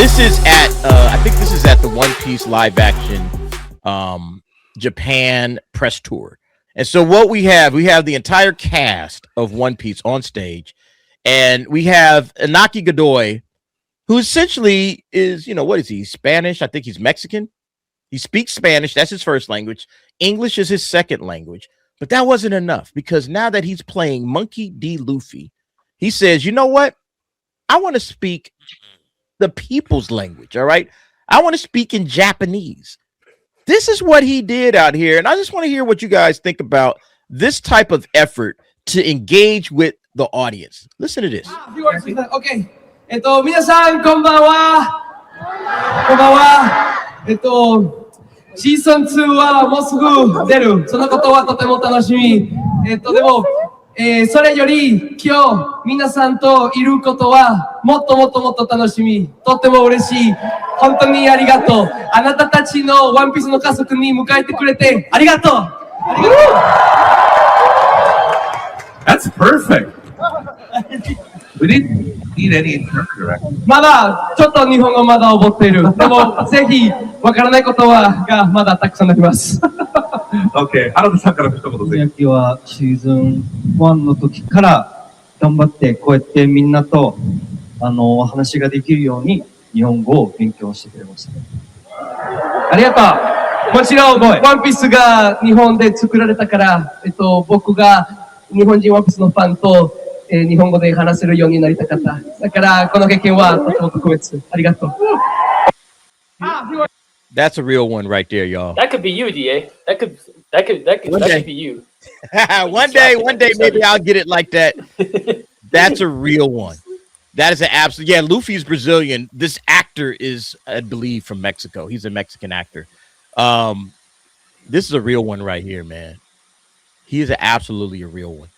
This is at I think this is at the One Piece live action Japan press tour. And so what we have the entire cast of One Piece on stage, and we have Iñaki Godoy, who essentially is, what is he? Spanish? I think he's Mexican. He speaks Spanish. That's his first language. English is his second language. But that wasn't enough, because now that he's playing Monkey D. Luffy, he says, you know what? I want to speak the people's language. All right. I want to speak in Japanese. This is what he did out here. And I just want to hear what you guys think about this type of effort to engage with the audience. Listen to this. Okay. 皆さんこんばんは。こんばんは。シーズン2はもうすぐ出る。そのことはとても楽しみ。でも、それより今日皆さんといることはもっともっともっと楽しみ。とっても嬉しい。本当にありがとう。あなたたちのワンピースの家族に迎えてくれてありがとう。ありがとう。 That's perfect. We didn't need any interpreter, right? まだちょっと日本語まだ覚っている。でもぜひわからないことがまだたくさんあります。Okay. 原田さんから一言ぜひ。Inakiはシーズン1の時から頑張ってこうやってみんなとお話ができるように日本語を勉強してくれました。ありがとう。もちろんワンピースが日本で作られたから、僕が日本人ワンピースのファンと日本語で話せるようになりたかった。だからこの経験はとても特別。ありがとう。That's a real one right there, y'all. That could be you, DA. That could be you. one day, maybe I'll get it like that. That's a real one. That is an absolute. Yeah, Luffy's Brazilian. This actor is, I believe, from Mexico. He's a Mexican actor. This is a real one right here, man. He is absolutely a real one.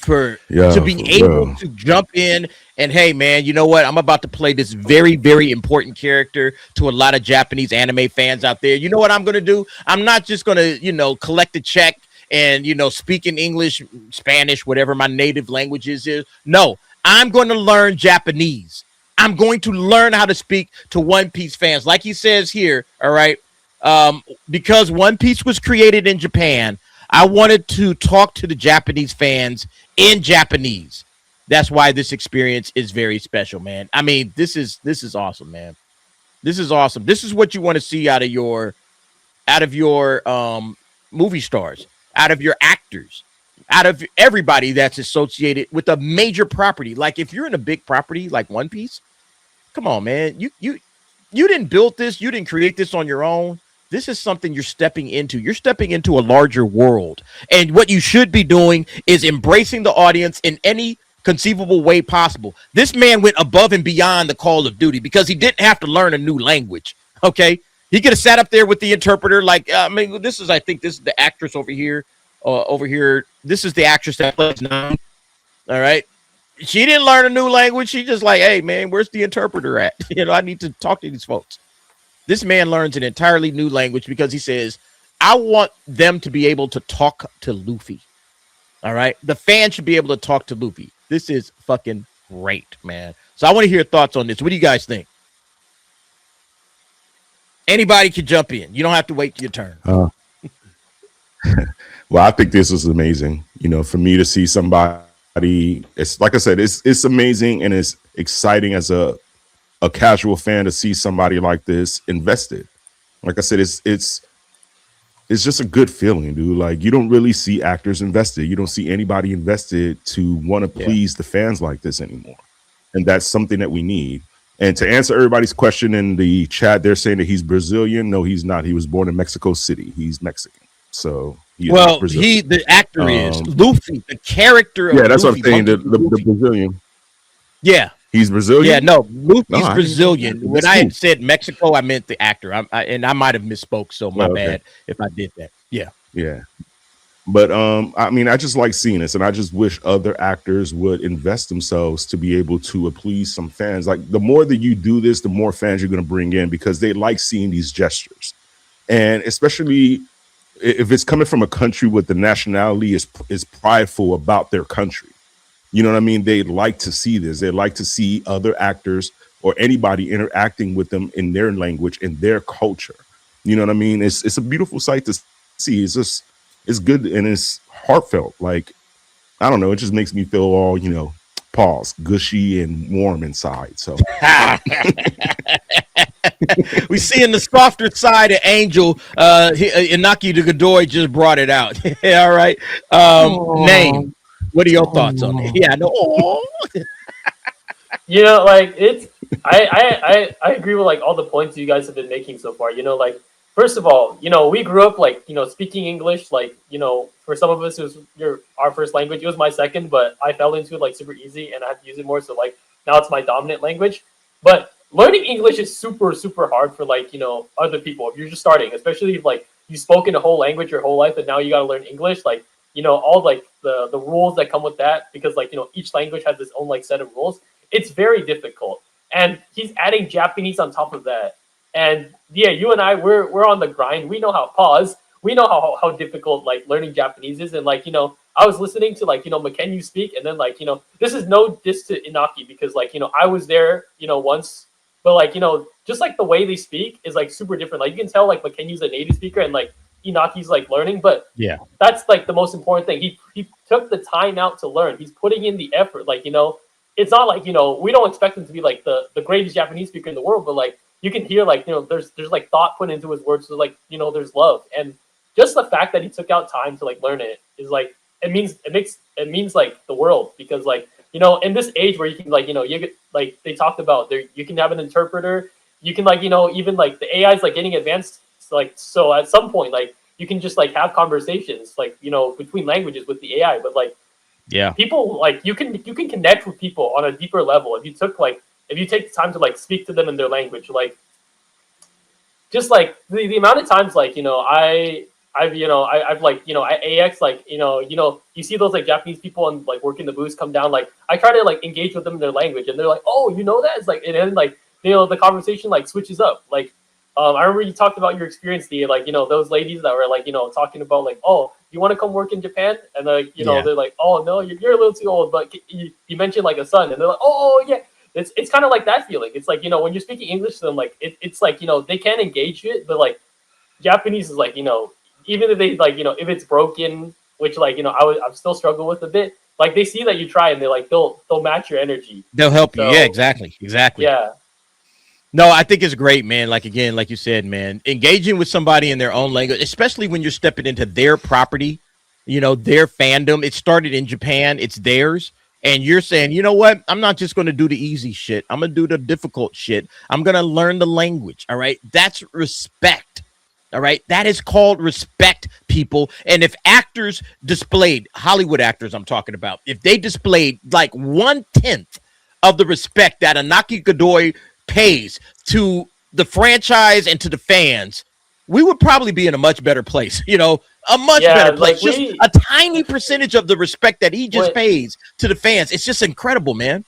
To be able to jump in and, hey, man, you know what? I'm about to play this very, very important character to a lot of Japanese anime fans out there. You know what I'm going to do? I'm not just going to, collect a check and, speak in English, Spanish, whatever my native language is. No, I'm going to learn Japanese. I'm going to learn how to speak to One Piece fans. Like he says here, all right, because One Piece was created in Japan, I wanted to talk to the Japanese fans in Japanese. That's why this experience is very special, man. I mean, this is awesome, man. This is awesome. This is what you want to see out of your movie stars, out of your actors, out of everybody that's associated with a major property. Like if you're in a big property like One Piece, come on, man. You didn't build this, you didn't create this on your own. This is something you're stepping into. You're stepping into a larger world. And what you should be doing is embracing the audience in any conceivable way possible. This man went above and beyond the Call of Duty because he didn't have to learn a new language. Okay. He could have sat up there with the interpreter. Like, I think this is the actress over here. This is the actress that plays 9. All right. She didn't learn a new language. She just like, hey, man, where's the interpreter at? I need to talk to these folks. This man learns an entirely new language because he says, I want them to be able to talk to Luffy. All right. The fan should be able to talk to Luffy. This is fucking great, man. So I want to hear thoughts on this. What do you guys think? Anybody can jump in. You don't have to wait your turn. Well, I think this is amazing. For me to see somebody, it's like I said, it's amazing and it's exciting as a casual fan to see somebody like this invested. Like I said, it's just a good feeling, dude. Like you don't really see actors invested. You don't see anybody invested to want to please the fans like this anymore. And that's something that we need. And to answer everybody's question in the chat, they're saying that he's Brazilian. No, he's not. He was born in Mexico City. He's Mexican. So the actor is Luffy, the character. Yeah, that's Luffy, what I'm saying. The Brazilian. Yeah. He's Brazilian? Yeah, no, Luffy's Brazilian. When I said Mexico, I meant the actor. I might have misspoke, so my bad if I did that. Yeah. Yeah. But I mean, I just like seeing this, and I just wish other actors would invest themselves to be able to please some fans. Like the more that you do this, the more fans you're going to bring in because they like seeing these gestures. And especially if it's coming from a country with the nationality is prideful about their country. You know what I mean? They'd like to see this. They'd like to see other actors or anybody interacting with them in their language, in their culture. You know what I mean? It's a beautiful sight to see. It's good and it's heartfelt. Like, I don't know, it just makes me feel all, pause, gushy and warm inside. So we see in the softer side of Angel, Inaki Godoy just brought it out. All right. Name. What are your thoughts on it? Yeah, no. You know, like it's I agree with like all the points you guys have been making so far. You know, like first of all, we grew up like, speaking English, like, for some of us it was our first language. It was my second, but I fell into it like super easy and I had to use it more. So like now it's my dominant language. But learning English is super, super hard for like, other people. If you're just starting, especially if like you've spoken a whole language your whole life and now you gotta learn English, like, all like the rules that come with that, because like, each language has its own like set of rules. It's very difficult. And he's adding Japanese on top of that. And yeah, you and I, we're on the grind. We know we know how difficult like learning Japanese is. And like, I was listening to like, McKenyu speak, and then like, this is no diss to Inaki because like, I was there, once, but like, just like the way they speak is like super different. Like you can tell like McKenyu's a native speaker and like Inaki's like learning, but yeah, that's like the most important thing. He took the time out to learn. He's putting in the effort. Like, it's not like, we don't expect him to be like the greatest Japanese speaker in the world, but like you can hear like, there's like thought put into his words. So like, there's love. And just the fact that he took out time to like learn it is like, it means like the world, because like, in this age where you can like, you get like, they talked about there, you can have an interpreter, you can like, even like the AI is like getting advanced. Like, so at some point, like you can just like have conversations like, between languages with the AI, but like, yeah, people like you can connect with people on a deeper level if you take the time to like speak to them in their language. Like just like the amount of times like I've like I AX like you see those like Japanese people and like working the booths come down, like I try to like engage with them in their language and they're like, oh, that, it's like, and then like the conversation like switches up. Like I remember you talked about your experience, the like those ladies that were like talking about like, oh, you want to come work in Japan, and like they're like, oh no, you're a little too old, but you mentioned like a son, and they're like, oh yeah, it's kind of like that feeling. It's like when you're speaking English to them, like it's like they can engage it, but like Japanese is like even if they like if it's broken, which like I'm still struggle with a bit, like they see that you try and they like they'll match your energy, they'll help you. So, Yeah, exactly. yeah. No, I think it's great, man. Like, again, like you said, man, engaging with somebody in their own language, especially when you're stepping into their property, their fandom. It started in Japan. It's theirs. And you're saying, you know what? I'm not just going to do the easy shit. I'm going to do the difficult shit. I'm going to learn the language. All right. That's respect. All right. That is called respect, people. And if actors displayed, Hollywood actors I'm talking about, if they displayed like 1/10 of the respect that Inaki Godoy pays to the franchise and to the fans, we would probably be in a much better place. A much better place. Like just a tiny percentage of the respect that he just pays to the fans. It's just incredible, man.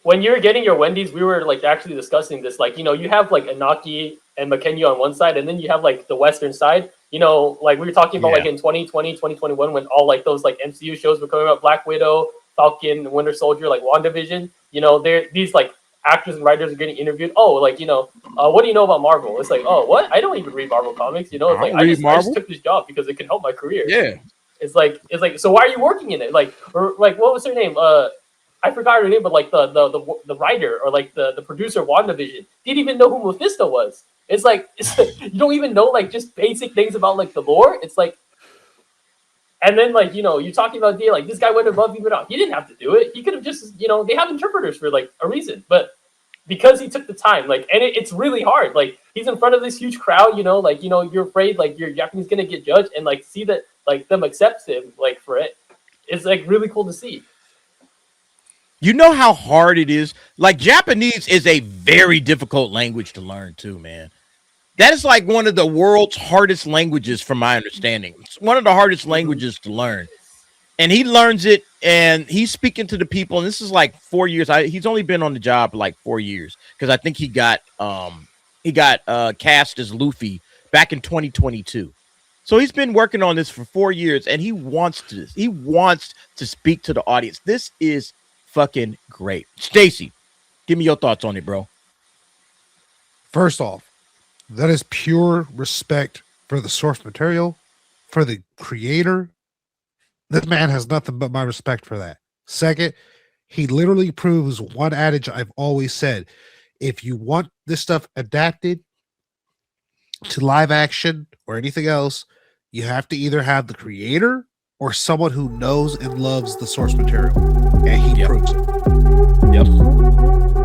When you're getting your Wendy's, we were like actually discussing this. Like, you have like Inaki and McKenyu on one side, and then you have like the Western side. Like we were talking about like in 2020, 2021, when all like those like MCU shows were coming out, Black Widow, Falcon, Winter Soldier, like WandaVision. These like actors and writers are getting interviewed. Oh, like what do you know about Marvel? It's like, oh, what? I don't even read Marvel comics. It's like I just took this job because it can help my career. Yeah. It's like so why are you working in it? Like, or like what was her name? I forgot her name, but like the writer or like the producer of WandaVision didn't even know who Mephisto was. It's like you don't even know like just basic things about like the lore. It's like, and then like you're talking about like this guy went above even out. He didn't have to do it. He could have just they have interpreters for like a reason, but because he took the time, like, and it's really hard. Like he's in front of this huge crowd, like you're afraid like your Japanese gonna get judged, and like see that like them accept him like for it. It's like really cool to see. You know how hard it is? Like Japanese is a very difficult language to learn too, man. That is like one of the world's hardest languages from my understanding. It's one of the hardest languages to learn. And he learns it and he's speaking to the people. And this is like 4 years. He's only been on the job like 4 years because I think he got cast as Luffy back in 2022. So he's been working on this for 4 years and he wants to speak to the audience. This is fucking great. Stacy, Give me your thoughts on it, bro. First off, that is pure respect for the source material, for the creator. This man has nothing but my respect for that. Second, he literally proves one adage I've always said. If you want this stuff adapted to live action or anything else, you have to either have the creator or someone who knows and loves the source material. And he proves it. Yep.